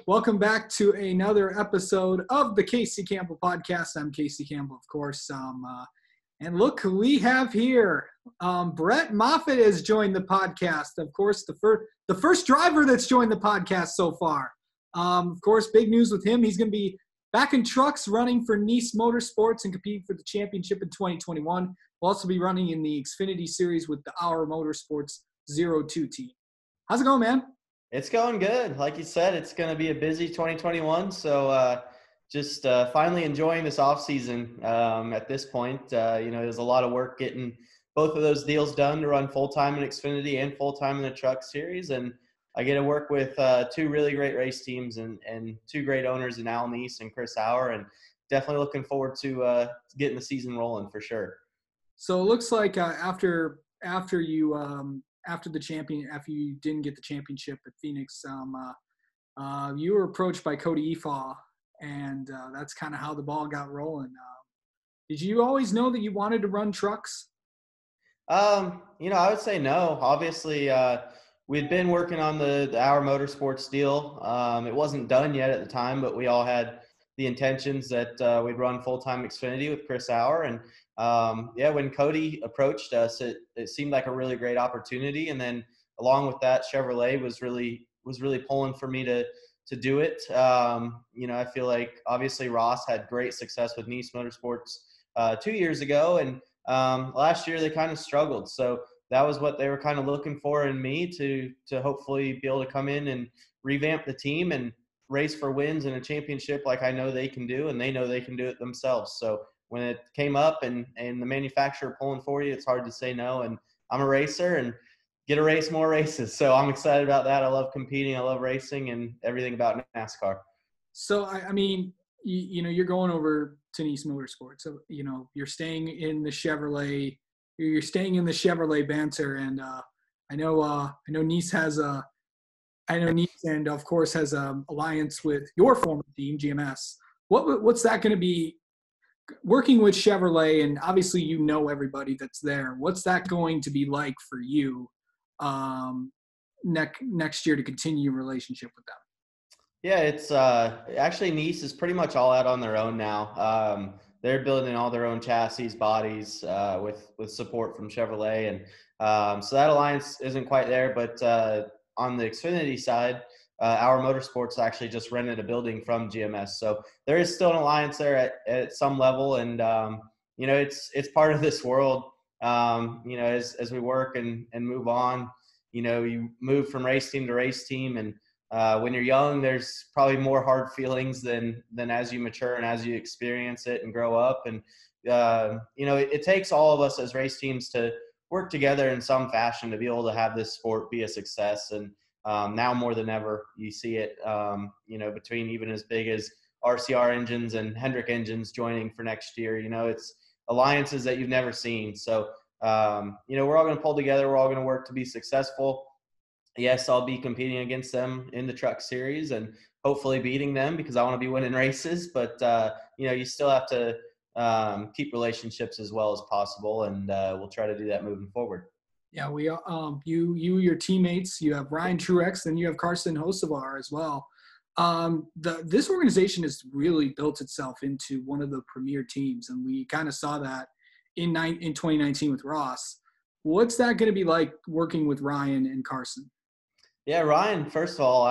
Welcome back to another episode of the Casey Campbell Podcast. I'm Casey Campbell, of course. And look who we have here. Brett Moffitt has joined the podcast. Of course, the first driver that's joined the podcast so far. Of course, big news with him. He's going to be back in trucks running for Nice Motorsports and competing for the championship in 2021. We'll also be running in the Xfinity Series with the Our Motorsports 02 team. How's it going, man? It's going good. Like you said, it's going to be a busy 2021. So just finally enjoying this off season at this point. There's a lot of work getting both of those deals done to run full-time in Xfinity and full-time in the Truck Series. And I get to work with two really great race teams and two great owners in Al Neese and Chris Auer. And definitely looking forward to getting the season rolling for sure. So it looks like after you didn't get the championship at Phoenix, you were approached by Cody Efaw, and that's kind of how the ball got rolling. Did you always know that you wanted to run trucks? I would say no. Obviously, we'd been working on the Our Motorsports deal. It wasn't done yet at the time, but we all had the intentions that we'd run full-time Xfinity with Chris Auer. And when Cody approached us, it seemed like a really great opportunity. And then along with that, Chevrolet was really pulling for me to do it. I feel like obviously Ross had great success with Nice Motorsports 2 years ago, and last year they kind of struggled. So that was what they were kind of looking for in me to hopefully be able to come in and revamp the team and race for wins and a championship like I know they can do, and they know they can do it themselves. So when it came up and the manufacturer pulling for you, it's hard to say no. And I'm a racer and get to race more races. So I'm excited about that. I love competing. I love racing and everything about NASCAR. So, I mean, you're going over to Nice Motorsports. So, you're staying in the Chevrolet. You're staying in the Chevrolet banter. And I know Nice and of course has an alliance with your former team, GMS. What's that going to be? Working with Chevrolet, and obviously everybody that's there. What's that going to be like for you next year to continue your relationship with them? Yeah, it's actually Nice is pretty much all out on their own now. They're building all their own chassis, bodies with support from Chevrolet, and so that alliance isn't quite there. But on the Xfinity side, Our Motorsports actually just rented a building from GMS. So there is still an alliance there at some level. And, it's part of this world, as we work and move on, you move from race team to race team. And when you're young, there's probably more hard feelings than as you mature and as you experience it and grow up. And, it takes all of us as race teams to work together in some fashion to be able to have this sport be a success. And now more than ever, you see it, between even as big as RCR engines and Hendrick engines joining for next year. It's alliances that you've never seen. So, we're all going to pull together. We're all going to work to be successful. Yes, I'll be competing against them in the Truck Series and hopefully beating them because I want to be winning races. But, you still have to keep relationships as well as possible, and we'll try to do that moving forward. Yeah, we your teammates, you have Ryan Truex, and you have Carson Hocevar as well. This organization has really built itself into one of the premier teams, and we kind of saw that in 2019 with Ross. What's that going to be like working with Ryan and Carson? Yeah, Ryan, first of all,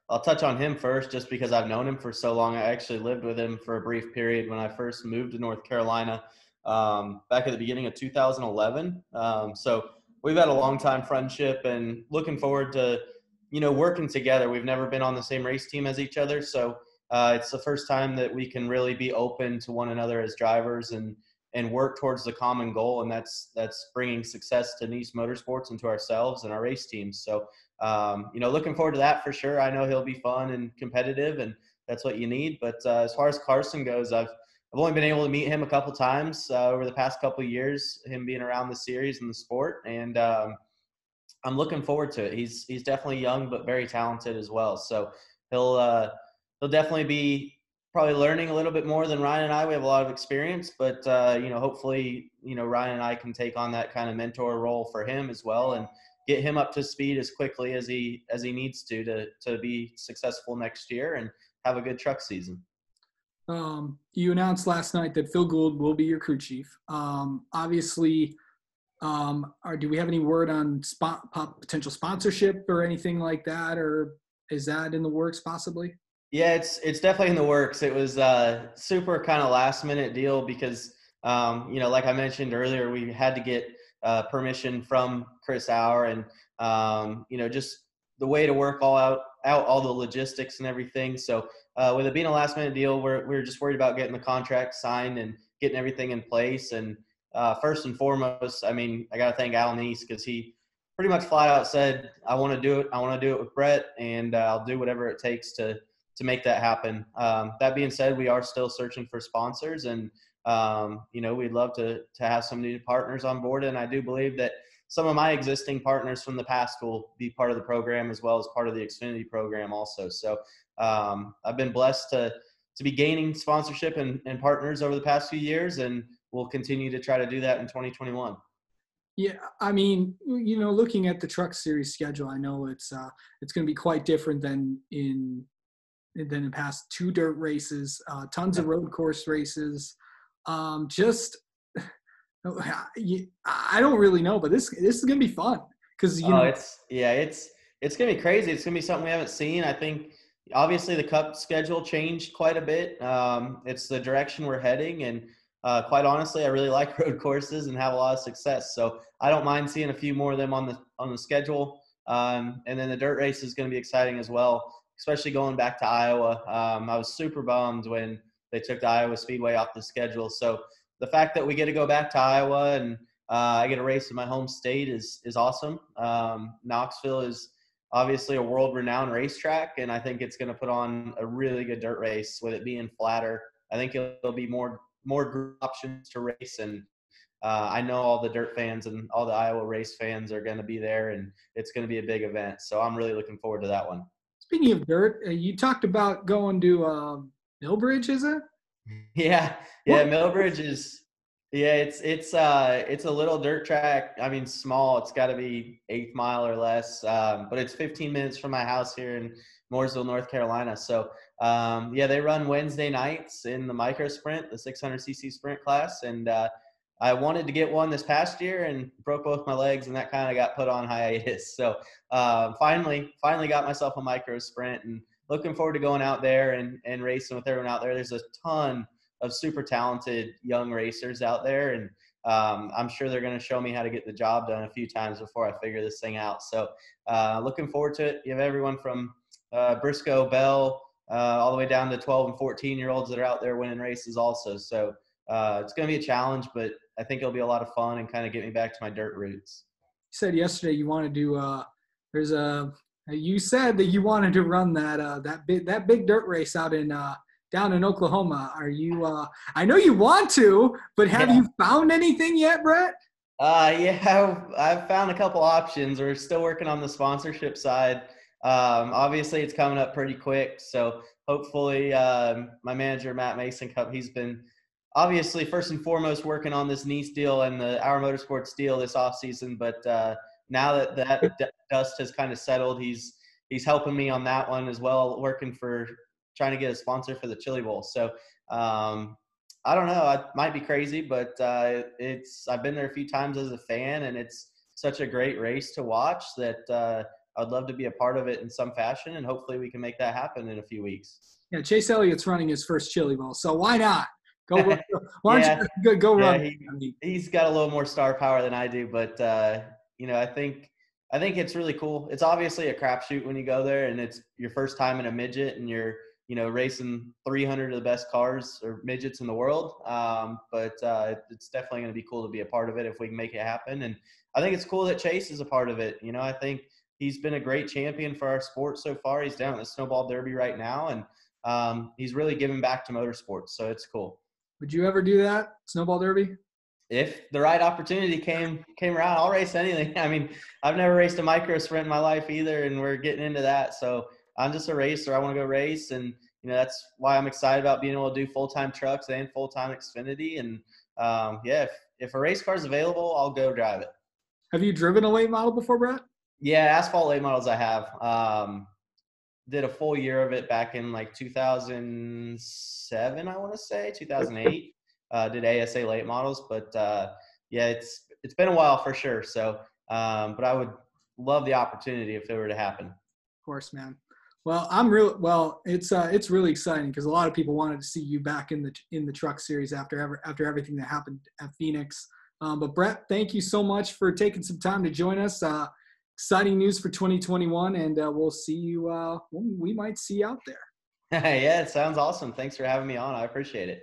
I'll touch on him first just because I've known him for so long. I actually lived with him for a brief period when I first moved to North Carolina. Back at the beginning of 2011. So we've had a long time friendship and looking forward to, working together. We've never been on the same race team as each other. So it's the first time that we can really be open to one another as drivers and work towards the common goal. And that's bringing success to Nice Motorsports and to ourselves and our race teams. So, looking forward to that for sure. I know he'll be fun and competitive, and that's what you need. But as far as Carson goes, I've only been able to meet him a couple times over the past couple of years, him being around the series and the sport. And I'm looking forward to it. He's definitely young, but very talented as well. So he'll definitely be probably learning a little bit more than Ryan and I. We have a lot of experience, but hopefully, Ryan and I can take on that kind of mentor role for him as well. get him up to speed as quickly as he needs to be successful next year and have a good truck season. You announced last night that Phil Gould will be your crew chief. Obviously, do we have any word on potential sponsorship or anything like that, or is that in the works possibly? Yeah, it's definitely in the works. It was a super kind of last minute deal because, like I mentioned earlier, we had to get permission from Chris Auer and, just the way to work out all the logistics and everything. So with it being a last minute deal, we're just worried about getting the contract signed and getting everything in place. And first and foremost, I mean, I got to thank Al Neese because he pretty much flat out said, I want to do it. I want to do it with Brett, and I'll do whatever it takes to make that happen. That being said, we are still searching for sponsors, and we'd love to have some new partners on board. And I do believe that some of my existing partners from the past will be part of the program as well as part of the Xfinity program also. So I've been blessed to be gaining sponsorship and partners over the past few years, and we'll continue to try to do that in 2021. Yeah, I mean, looking at the Truck Series schedule, I know it's going to be quite different than in the past 2 dirt races, tons of road course races. I don't really know, but this is gonna be fun because it's gonna be crazy. It's gonna be something we haven't seen. I think obviously the Cup schedule changed quite a bit. It's the direction we're heading, and quite honestly, I really like road courses and have a lot of success. So I don't mind seeing a few more of them on the schedule. And then the dirt race is going to be exciting as well, especially going back to Iowa. I was super bummed when they took the Iowa Speedway off the schedule. So the fact that we get to go back to Iowa and I get a race in my home state is awesome. Knoxville is obviously a world-renowned racetrack, and I think it's going to put on a really good dirt race with it being flatter. I think it'll be more group options to race, and I know all the dirt fans and all the Iowa race fans are going to be there, and it's going to be a big event. So I'm really looking forward to that one. Speaking of dirt, you talked about going to Millbridge, is it? Yeah, Millbridge is. Yeah, it's a little dirt track. I mean, small. It's got to be 8th mile or less, but it's 15 minutes from my house here in Mooresville, North Carolina. So, they run Wednesday nights in the micro sprint, the 600cc sprint class, and I wanted to get one this past year and broke both my legs, and that kind of got put on hiatus. So, finally got myself a micro sprint, and looking forward to going out there and racing with everyone out there. There's a ton of super talented young racers out there, and I'm sure they're going to show me how to get the job done a few times before I figure this thing out. So looking forward to it. You have everyone from Briscoe, Bell, all the way down to 12 and 14-year-olds that are out there winning races also. So it's going to be a challenge, but I think it'll be a lot of fun and kind of get me back to my dirt roots. You said yesterday you want to do you said that you wanted to run that big dirt race out in down in Oklahoma. Are you I know you want to, but have you found anything yet, Brett? I've found a couple options. We're still working on the sponsorship side. Obviously it's coming up pretty quick, so hopefully my manager Matt Mason he's been obviously first and foremost working on this Nice deal and the Our Motorsports deal this off season, but now that dust has kind of settled, he's helping me on that one as well, working for trying to get a sponsor for the Chili Bowl. So I don't know, it might be crazy, but I've been there a few times as a fan, and it's such a great race to watch that I'd love to be a part of it in some fashion, and hopefully we can make that happen in a few weeks. Yeah, Chase Elliott's running his first Chili Bowl, so why not? Go run. He's got a little more star power than I do, but I think it's really cool. It's obviously a crapshoot when you go there, and it's your first time in a midget, and you're racing 300 of the best cars or midgets in the world. But it's definitely going to be cool to be a part of it if we can make it happen. And I think it's cool that Chase is a part of it. I think he's been a great champion for our sport so far. He's down at the Snowball Derby right now, and he's really giving back to motorsports. So it's cool. Would you ever do that, Snowball Derby? If the right opportunity came around, I'll race anything. I mean, I've never raced a micro sprint in my life either, and we're getting into that. So I'm just a racer. I want to go race, and that's why I'm excited about being able to do full-time trucks and full-time Xfinity. And if a race car is available, I'll go drive it. Have you driven a late model before, Brett? Yeah, asphalt late models I have. Did a full year of it back in like 2007, I want to say 2008. Did ASA late models, but yeah, it's been a while for sure. So, but I would love the opportunity if it were to happen. Of course, man. Well, it's really exciting because a lot of people wanted to see you back in the truck series after everything that happened at Phoenix. But Brett, thank you so much for taking some time to join us. Exciting news for 2021, and we'll see you. We might see you out there. Yeah, it sounds awesome. Thanks for having me on. I appreciate it.